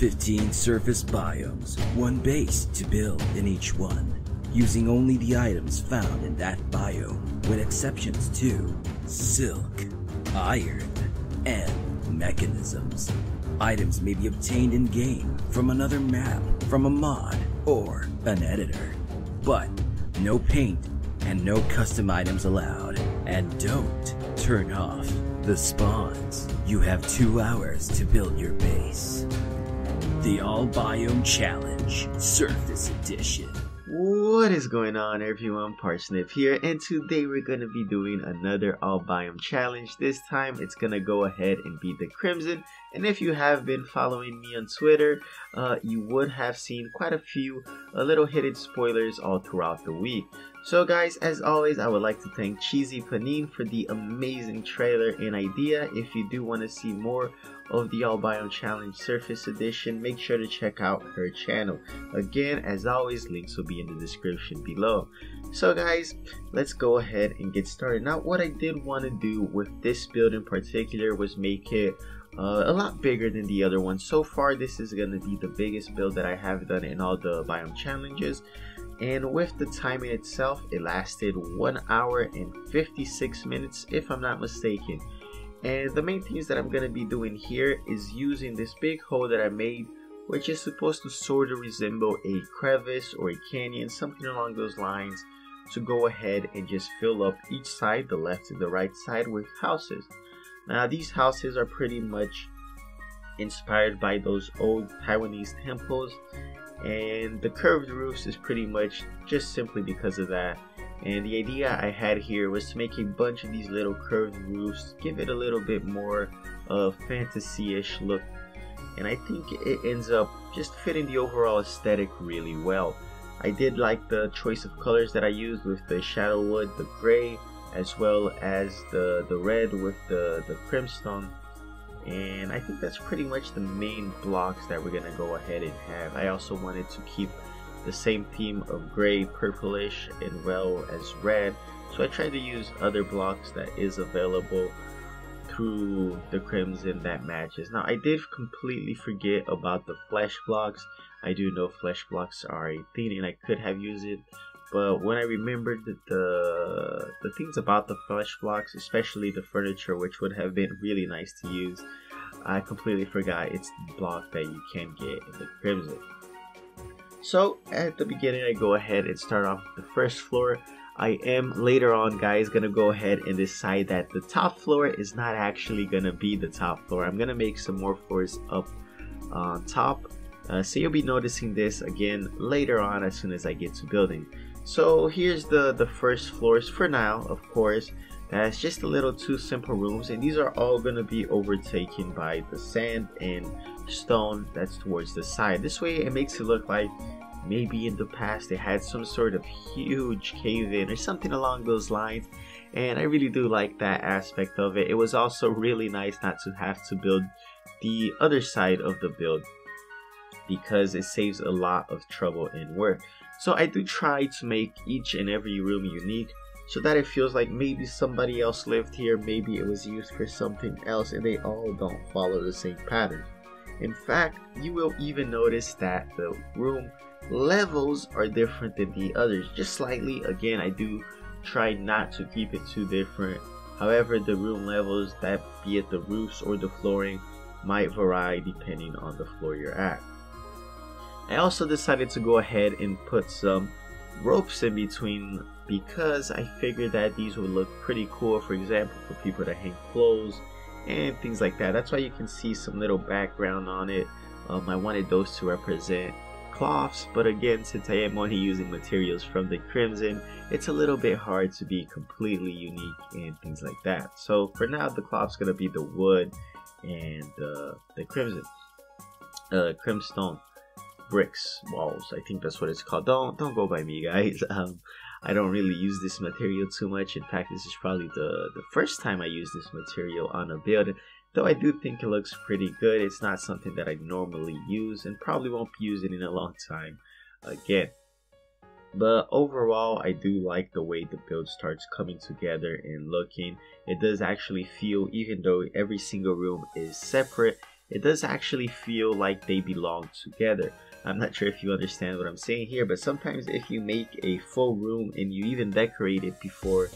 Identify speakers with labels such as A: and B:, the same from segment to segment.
A: 15 surface biomes, one base to build in each one, using only the items found in that biome, with exceptions to silk, iron, and mechanisms. Items may be obtained in-game from another map, from a mod, or an editor. But no paint and no custom items allowed. And don't turn off the spawns. You have 2 hours to build your base. The All Biome Challenge, Surface Edition.
B: What is going on, everyone? Parsnip here, and today we're going to be doing another All Biome Challenge. This time it's going to go ahead and be the Crimson, and if you have been following me on Twitter, you would have seen quite a few little hidden spoilers all throughout the week. So guys, as always, I would like to thank cheesyPanine for the amazing trailer and idea. If you do want to see more of the All Biome Challenge Surface Edition, make sure to check out her channel. Again, as always, links will be in the description below. So guys, let's go ahead and get started. Now, what I did want to do with this build in particular was make it a lot bigger than the other one. So far, this is going to be the biggest build that I have done in all the biome challenges. And with the timing itself, it lasted 1 hour and 56 minutes if I'm not mistaken. And the main things that I'm going to be doing here is using this big hole that I made, which is supposed to sort of resemble a crevice or a canyon, something along those lines, to go ahead and just fill up each side, the left and the right side, with houses. Now these houses are pretty much inspired by those old Taiwanese temples, and the curved roofs is pretty much just simply because of that. And the idea I had here was to make a bunch of these little curved roofs, give it a little bit more fantasy-ish look, and I think it ends up just fitting the overall aesthetic really well. I did like the choice of colors that I used with the shadow wood, the gray, as well as the red with the crimson. And I think that's pretty much the main blocks that we're gonna go ahead and have. I also wanted to keep the same theme of gray, purplish, and well as red, so I tried to use other blocks that is available through the Crimson that matches. Now I did completely forget about the flesh blocks. I do know flesh blocks are a thing and I could have used it, but when I remembered the things about the flesh blocks, especially the furniture, which would have been really nice to use, I completely forgot it's the block that you can get in the Crimson. So at the beginning, I go ahead and start off with the first floor. I am later on, guys, gonna go ahead and decide that the top floor is not actually gonna be the top floor. I'm gonna make some more floors up on top, so you'll be noticing this again later on as soon as I get to building. So here's the first floors for now. Of course, that's just a little 2 simple rooms, and these are all gonna be overtaken by the sand and stone that's towards the side. This way it makes it look like maybe in the past they had some sort of huge cave-in or something along those lines, and I really do like that aspect of it. It was also really nice not to have to build the other side of the build, because it saves a lot of trouble and work. So I do try to make each and every room unique, so that it feels like maybe somebody else lived here, maybe it was used for something else, and they all don't follow the same pattern. In fact, you will even notice that the room levels are different than the others, just slightly. Again, I do try not to keep it too different. However, the room levels, that be it the roofs or the flooring, might vary depending on the floor you're at. I also decided to go ahead and put some ropes in between, because I figured that these would look pretty cool, for example, for people to hang clothes and things like that. That's why you can see some little background on it. I wanted those to represent cloths, but again, since I am only using materials from the Crimson, it's a little bit hard to be completely unique and things like that. So for now, the cloth's gonna be the wood and the Crimson, Crimstone bricks walls. I think that's what it's called. Don't go by me, guys. I don't really use this material too much. In fact, this is probably the first time I use this material on a build, though I do think it looks pretty good. It's not something that I normally use and probably won't be using in a long time again. But overall, I do like the way the build starts coming together and looking. It does actually feel, even though every single room is separate, it does actually feel like they belong together. I'm not sure if you understand what I'm saying here, but sometimes if you make a full room and you even decorate it before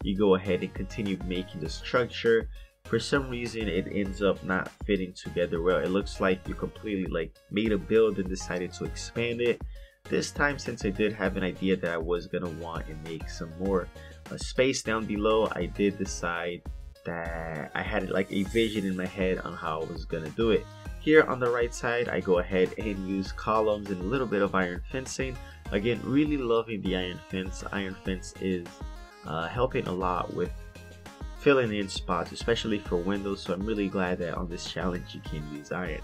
B: you go ahead and continue making the structure, for some reason it ends up not fitting together well. It looks like you completely like made a build and decided to expand it. This time, since I did have an idea that I was gonna want to make some more space down below, I did decide that I had like a vision in my head on how I was gonna do it. Here on the right side, I go ahead and use columns and a little bit of iron fencing. Again, really loving the iron fence. Iron fence is helping a lot with filling in spots, especially for windows, so I'm really glad that on this challenge you can use iron.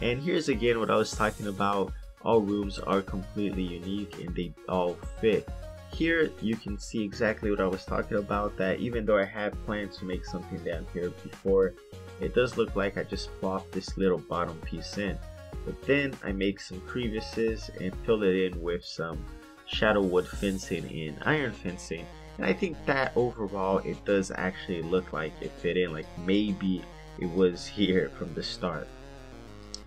B: And here's again what I was talking about. All rooms are completely unique and they all fit. Here you can see exactly what I was talking about, that even though I had planned to make something down here before, it does look like I just plopped this little bottom piece in. But then I make some crevices and fill it in with some shadow wood fencing and iron fencing. And I think that overall it does actually look like it fit in, like maybe it was here from the start.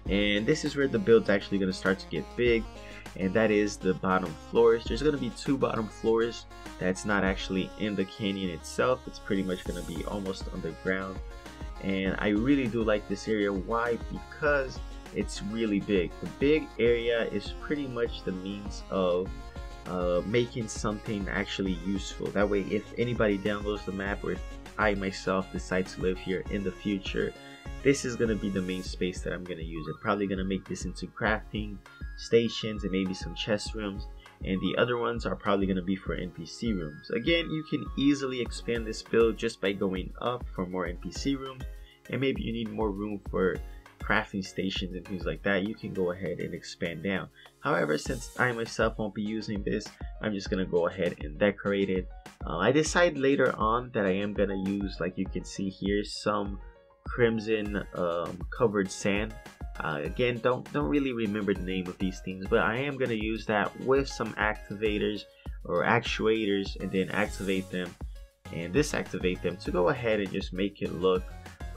B: And this is where the build's actually going to start to get big, and that is the bottom floors. There's going to be 2 bottom floors that's not actually in the canyon itself. It's pretty much going to be almost underground, and I really do like this area. Why? Because it's really big. The big area is pretty much the means of making something actually useful. That way, if anybody downloads the map, or if I myself decide to live here in the future, this is going to be the main space that I'm going to use. I'm probably going to make this into crafting stations and maybe some chest rooms, and the other ones are probably going to be for NPC rooms. Again, you can easily expand this build just by going up for more NPC rooms, and maybe you need more room for crafting stations and things like that, you can go ahead and expand down. However, since I myself won't be using this, I'm just going to go ahead and decorate it. I decide later on that I am going to use, like you can see here, some Crimson covered sand. Again, don't really remember the name of these things, but I am going to use that with some activators or actuators, and then activate them and disactivate them to go ahead and just make it look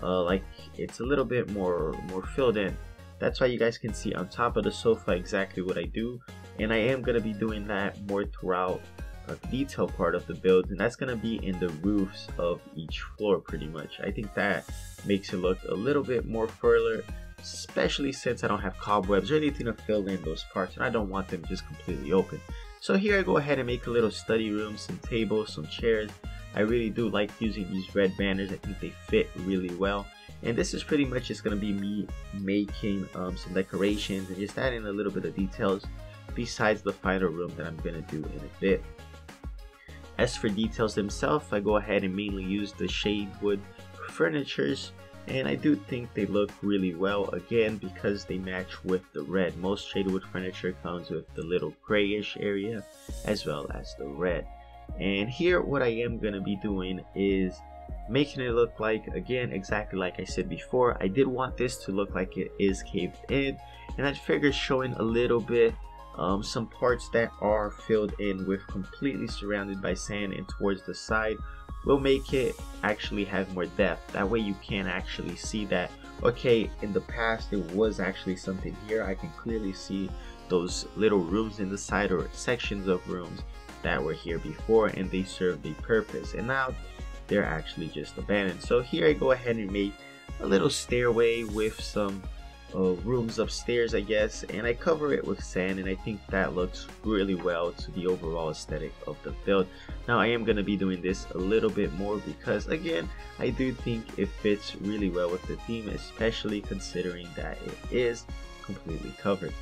B: like it's a little bit more filled in. That's why you guys can see on top of the sofa exactly what I do, and I am going to be doing that more throughout the detail part of the build, and that's going to be in the roofs of each floor pretty much. I think that makes it look a little bit more fuller, especially since I don't have cobwebs or anything to fill in those parts, and I don't want them just completely open. So here I go ahead and make a little study room, some tables, some chairs. I really do like using these red banners. I think they fit really well. And this is pretty much just going to be me making some decorations and just adding a little bit of details besides the final room that I'm going to do in a bit. As for details themselves, I go ahead and mainly use the shade wood furnitures, and I do think they look really well, again because they match with the red. Most shade wood furniture comes with the little grayish area as well as the red. And here what I am going to be doing is making it look like, again, exactly like I said before, I did want this to look like it is caved in, and I figured showing a little bit some parts that are filled in with completely surrounded by sand and towards the side will make it actually have more depth. That way you can actually see that, okay, in the past there was actually something here. I can clearly see those little rooms in the side or sections of rooms that were here before, and they served a purpose, and now they're actually just abandoned. So here I go ahead and make a little stairway with some rooms upstairs, I guess, and I cover it with sand, and I think that looks really well to the overall aesthetic of the build. Now I am going to be doing this a little bit more because, again, I do think it fits really well with the theme, especially considering that it is completely covered.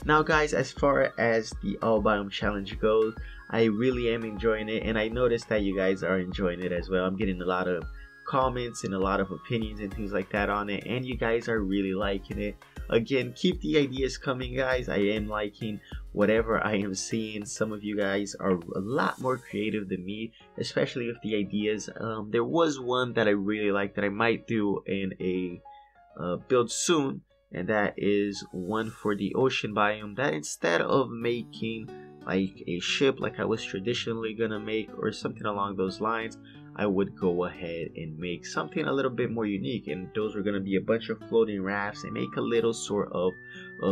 B: Now guys, as far as the all biome challenge goes, I really am enjoying it, and I noticed that you guys are enjoying it as well. I'm getting a lot of comments and a lot of opinions and things like that on it, and you guys are really liking it. Again, keep the ideas coming, guys. I am liking whatever I am seeing. Some of you guys are a lot more creative than me, especially with the ideas. There was one that I really like that I might do in a build soon, and that is one for the ocean biome, that instead of making like a ship like I was traditionally gonna make or something along those lines, I would go ahead and make something a little bit more unique, and those were going to be a bunch of floating rafts and make a little sort of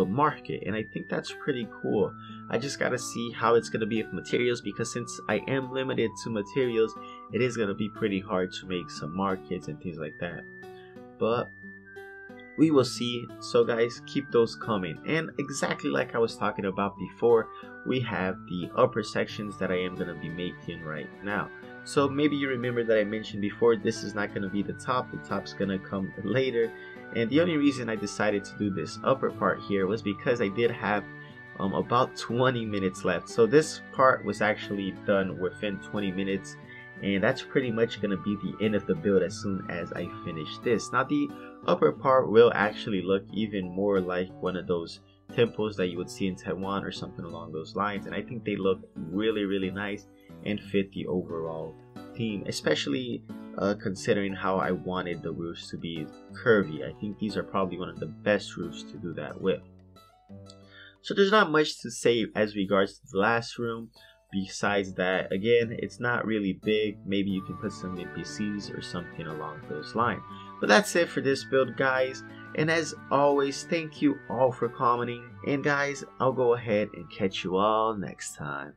B: market. And I think that's pretty cool. I just gotta see how it's gonna be with materials, because since I am limited to materials, it is gonna be pretty hard to make some markets and things like that, but we will see. So guys, keep those coming. And exactly like I was talking about before, we have the upper sections that I am going to be making right now. So maybe you remember that I mentioned before, this is not going to be the top's going to come later. And the only reason I decided to do this upper part here was because I did have about 20 minutes left. So this part was actually done within 20 minutes, and that's pretty much going to be the end of the build as soon as I finish this. Now the upper part will actually look even more like one of those temples that you would see in Taiwan or something along those lines, and I think they look really nice and fit the overall theme, especially considering how I wanted the roofs to be curvy. I think these are probably one of the best roofs to do that with. So there's not much to say as regards to the last room. Besides that, again, it's not really big. Maybe you can put some NPCs or something along those lines. But that's it for this build, guys. And as always, thank you all for commenting. And guys, I'll go ahead and catch you all next time.